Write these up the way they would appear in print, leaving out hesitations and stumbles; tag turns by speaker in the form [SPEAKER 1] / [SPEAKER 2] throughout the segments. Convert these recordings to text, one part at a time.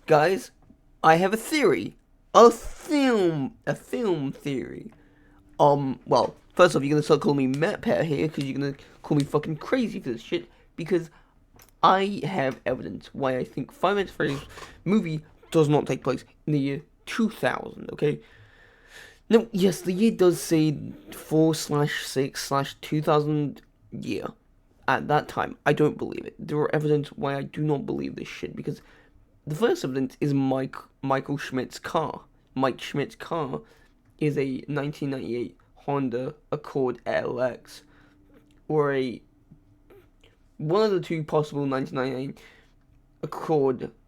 [SPEAKER 1] guys, I have a theory. A film theory. Well, first off, you're gonna start calling me Matt Pat here, because you're gonna call me fucking crazy for this shit, because I have evidence why I think Five Nights at Freddy's movie does not take place in the year 2000, okay? Now, yes, the year does say 4/6/2000 year. At that time, I don't believe it. There are evidence why I do not believe this shit, because the first evidence is Michael Schmidt's car. Mike Schmidt's car is a 1998 Honda Accord LX, or one of the two possible 1998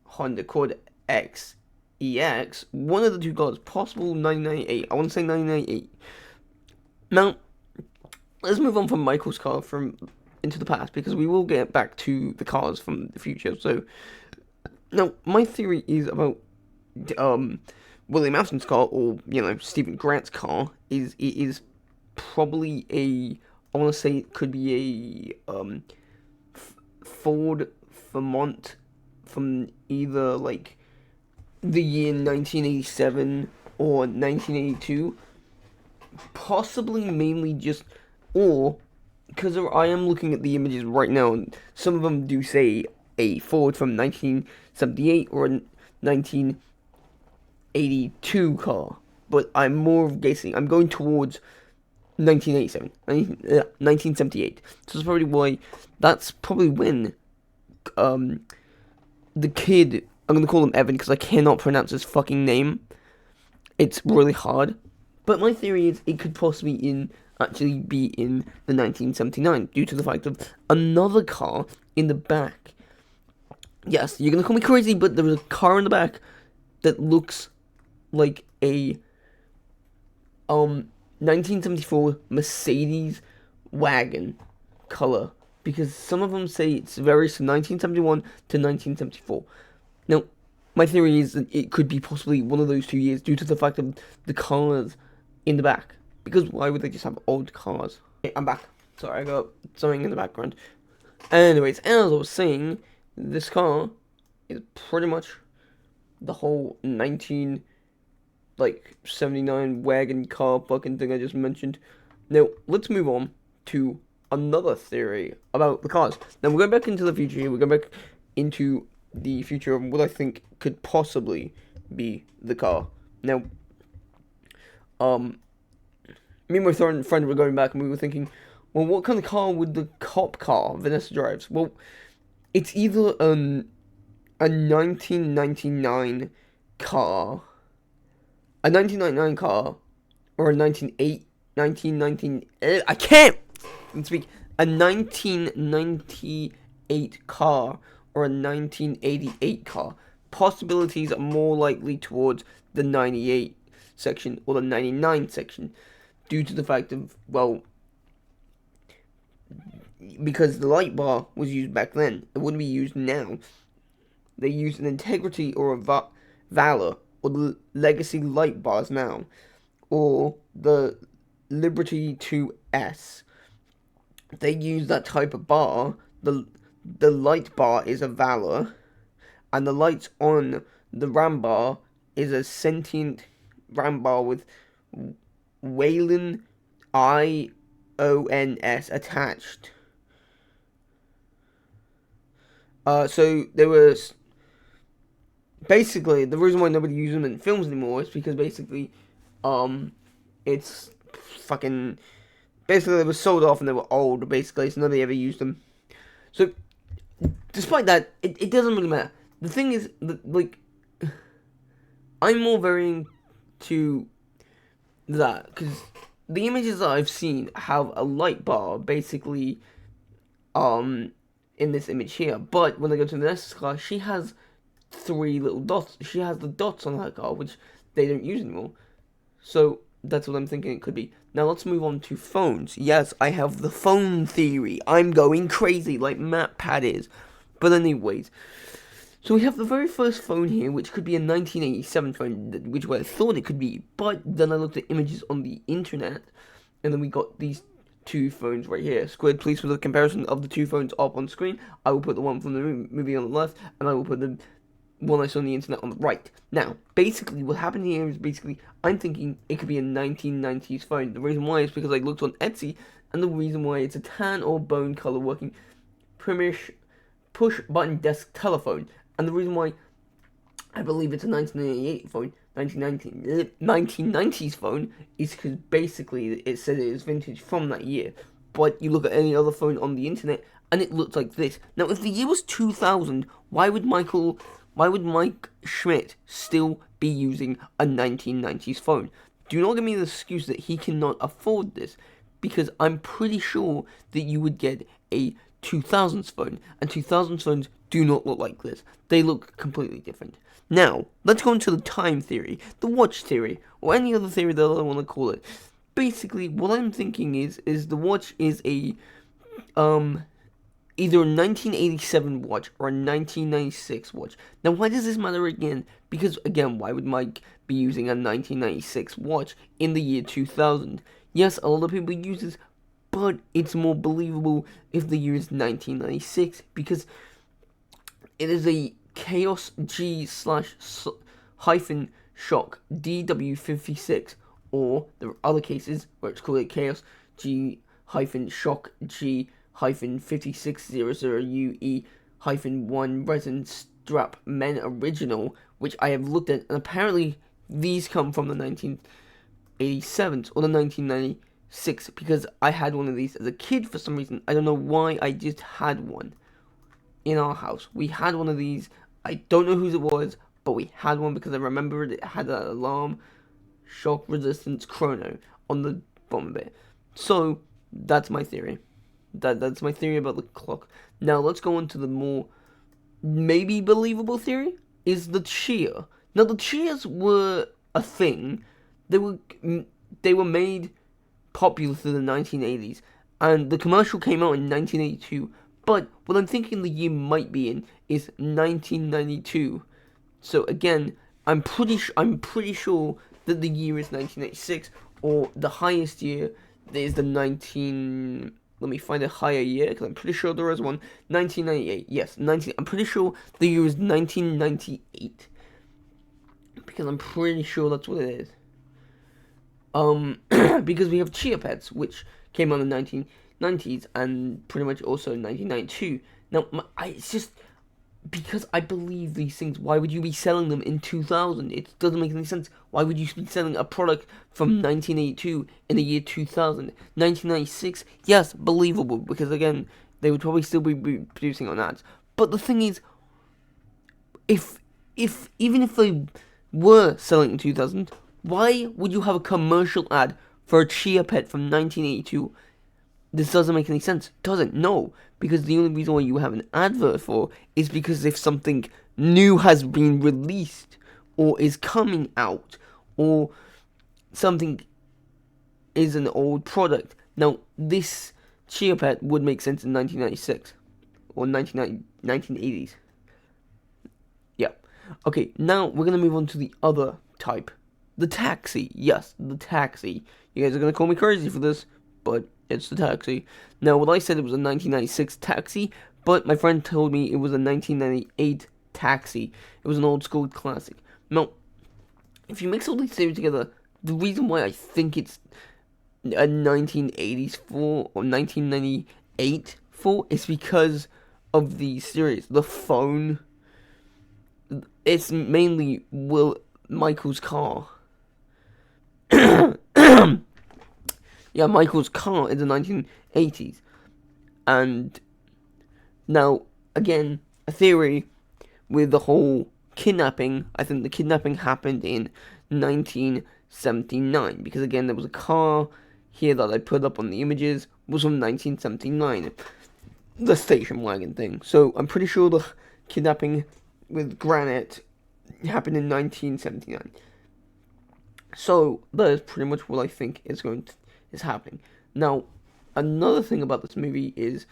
[SPEAKER 1] Honda Accord X EX. One of the two cars, possible 1998. I want to say 1998. Now, let's move on from Michael's car into the past, because we will get back to the cars from the future. So, now, my theory is about William Afton's car, or Stephen Grant's car. It is probably I want to say it could be a Ford Vermont from either like the year 1987 or 1982, possibly mainly just, or because I am looking at the images right now, and some of them do say a Ford from 1978 or a 1982 car, but I'm more guessing. I'm going towards 1978. So that's probably when the kid, I'm gonna call him Evan because I cannot pronounce his fucking name. It's really hard. But my theory is it could possibly actually be in the 1979 due to the fact of another car in the back. Yes, you're gonna call me crazy, but there was a car in the back that looks like a 1974 Mercedes wagon color, because some of them say it's varies from 1971 to 1974. Now, my theory is that it could be possibly one of those 2 years due to the fact of the cars in the back. Because why would they just have old cars? Okay, I'm back. Sorry, I got something in the background. Anyways, as I was saying, this car is pretty much the whole 79 wagon car fucking thing I just mentioned. Now, let's move on to another theory about the cars. Now, we're going back into the future here. We're going back into the future of what I think could possibly be the car. Now, me and my friend were going back and we were thinking, well, what kind of car would the cop car Vanessa drives? Well, it's either a 1999 car, or a 1919, I can't speak, a 1998 car, or a 1988 car. Possibilities are more likely towards the 98 section or the 99 section, due to the fact of, well, because the light bar was used back then, it wouldn't be used now. They use an Integrity or a Valor, or the Legacy light bars now, or the Liberty 2S. They use that type of bar. The light bar is a Valor, and the lights on the ram bar is a sentient ram bar with Wayland IONS attached. So there was basically the reason why nobody uses them in films anymore is because basically, it's fucking basically they were sold off and they were old basically, so nobody ever used them. So despite that, it doesn't really matter. The thing is that, like, I'm more varying to that because the images that I've seen have a light bar basically in this image here, but when I go to the next car, she has 3 little dots. She has the dots on her car, which they don't use anymore. So that's what I'm thinking it could be. Now let's move on to phones. Yes, I have the phone theory. I'm going crazy like Matt Pat is. But anyways, so we have the very first phone here, which could be a 1987 phone, which I thought it could be. But then I looked at images on the internet, and then we got these 2 phones right here. Squid, please put a comparison of the 2 phones up on screen. I will put the one from the movie on the left, and I will put the one I saw on the internet on the right. Now, basically, what happened here is I'm thinking it could be a 1990s phone. The reason why is because I looked on Etsy, and the reason why it's a tan or bone color working primish push button desk telephone, and the reason why I believe it's a 1988 phone, 1990s phone, is because basically it said it is vintage from that year. But you look at any other phone on the internet, and it looks like this. Now, if the year was 2000, why would Mike Schmidt still be using a 1990s phone? Do not give me the excuse that he cannot afford this, because I'm pretty sure that you would get a 2000s phone, and 2000s phones do not look like this. They look completely different. Now, let's go into the time theory, the watch theory, or any other theory that I want to call it. Basically, what I'm thinking is the watch is a, either a 1987 watch or a 1996 watch. Now, why does this matter again? Because, again, why would Mike be using a 1996 watch in the year 2000? Yes, a lot of people use this, but it's more believable if the year is 1996, because it is a Chaos G / hyphen Shock DW56, or there are other cases where it's called a Chaos G hyphen Shock G hyphen 5600UE hyphen 1 resin strap men original, which I have looked at, and apparently these come from the 1987s or the 1996, because I had one of these as a kid for some reason. I don't know why, I just had one in our house. We had one of these. I don't know whose it was, but we had one because I remember it had an alarm shock resistance chrono on the bottom of it. So that's my theory. That's my theory about the clock. Now let's go on to the more maybe believable theory, is the cheer. Now the cheers were a thing. They were made popular through the 1980s, and the commercial came out in 1982. But what I'm thinking the year might be in is 1992. So again, I'm pretty sure that the year is 1986, or the highest year is the 19. Let me find a higher year, because I'm pretty sure there is one. 1998. Yes, 19. I'm pretty sure the year is 1998, because I'm pretty sure that's what it is. Because we have Chia Pets, which came out in the 1990s, and pretty much also in 1992. Now, it's just because I believe these things. Why would you be selling them in 2000? It doesn't make any sense. Why would you be selling a product from 1982 in the year 2000? 1996, yes, believable, because again, they would probably still be producing on ads. But the thing is, even if they were selling in 2000, why would you have a commercial ad for a Chia Pet from 1982? This doesn't make any sense, does it? No, because the only reason why you have an advert for is because if something new has been released, or is coming out, or something is an old product. Now, this Chia Pet would make sense in 1996, or 1980s. Yeah. Okay, now we're going to move on to the other type. The taxi. Yes, the taxi. You guys are going to call me crazy for this, but it's the taxi. Now, what I said it was a 1996 taxi, but my friend told me it was a 1998 taxi. It was an old school classic. Now, if you mix all these theories together, the reason why I think it's a 1980s 4 or 1998 4 is because of the series. The phone, it's mainly Michael's car. Yeah, Michael's car in the 1980s. And now, again, a theory with the whole kidnapping. I think the kidnapping happened in 1979. Because, again, there was a car here that I put up on the images was from 1979. The station wagon thing. So, I'm pretty sure the kidnapping with Granite happened in 1979. So, that is pretty much what I think is happening. Now, another thing about this movie is,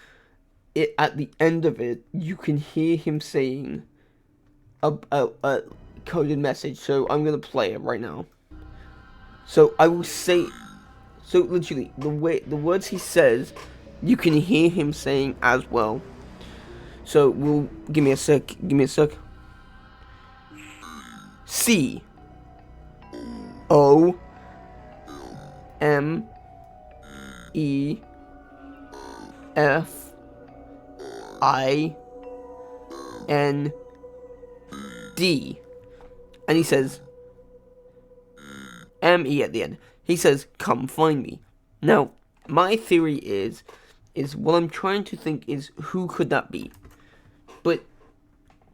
[SPEAKER 1] at the end of it, you can hear him saying a coded message. So I'm gonna play it right now. So I will say, so literally the words he says, you can hear him saying as well. So give me a sec. C O M E F I N D. And he says M-E at the end. He says, come find me. Now, my theory is what I'm trying to think is, who could that be? But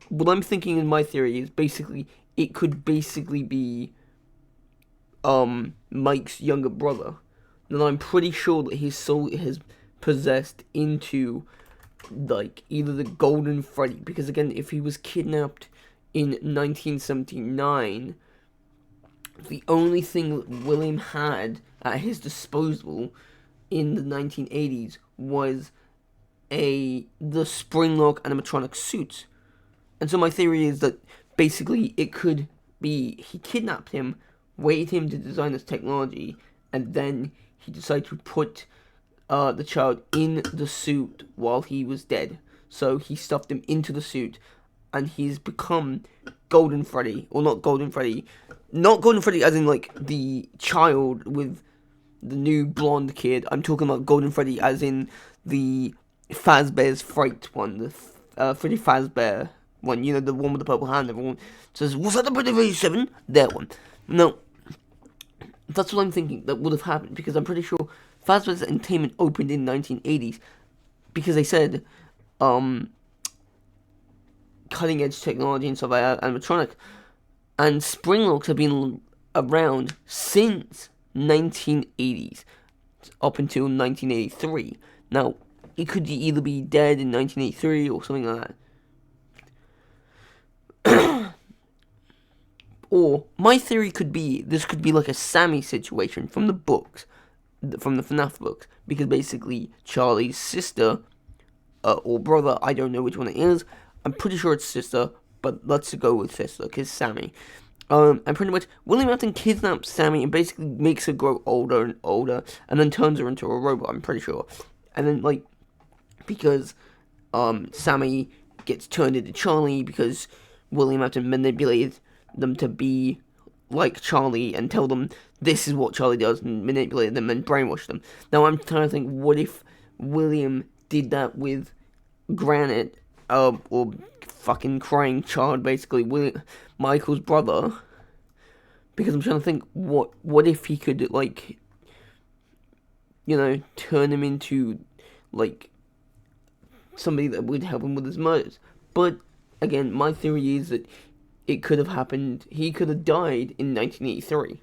[SPEAKER 1] what I'm thinking in my theory is basically, it could basically be Mike's younger brother. And I'm pretty sure that his soul has possessed into, like, either the Golden Freddy, because again, if he was kidnapped in 1979, the only thing that William had at his disposal in the 1980s was the spring-lock animatronic suit. And so my theory is that basically it could be he kidnapped him, waited him to design this technology, and then he decided to put the child in the suit while he was dead. So he stuffed him into the suit, and he's become Golden Freddy, or not Golden Freddy as in like the child with the new blonde kid. I'm talking about Golden Freddy as in the Fazbear's Fright one, the Freddy Fazbear one, you know, the one with the purple hand. Everyone says, was that the Freddy 87? That one. No, that's what I'm thinking that would have happened, because I'm pretty sure Fazbear's Entertainment opened in 1980s, because they said, cutting edge technology and stuff like that, animatronic. And spring locks have been around since 1980s, up until 1983. Now, it could either be dead in 1983 or something like that. Or, my theory could be, this could be like a Sammy situation from the books, from the Fnaf books. Because basically, Charlie's sister, or brother, I don't know which one it is. I'm pretty sure it's sister, but let's go with sister, because Sammy. And pretty much, William Afton kidnaps Sammy and basically makes her grow older and older, and then turns her into a robot, I'm pretty sure. And then, like, because, Sammy gets turned into Charlie, because William Afton manipulated them to be like Charlie, and tell them this is what Charlie does, and manipulate them and brainwash them. Now, I'm trying to think, what if William did that with Granite, or fucking crying child, basically, Michael's brother, because I'm trying to think, what if he could, like, you know, turn him into, like, somebody that would help him with his murders. But, again, my theory is that it could have happened, he could have died in 1983,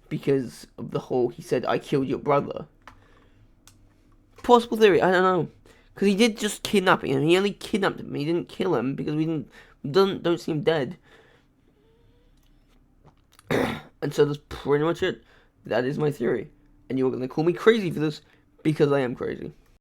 [SPEAKER 1] because of the whole, he said, I killed your brother. Possible theory, I don't know. Because he did just kidnap him. He only kidnapped him. He didn't kill him because we don't see him dead. And so that's pretty much it. That is my theory. And you're going to call me crazy for this because I am crazy.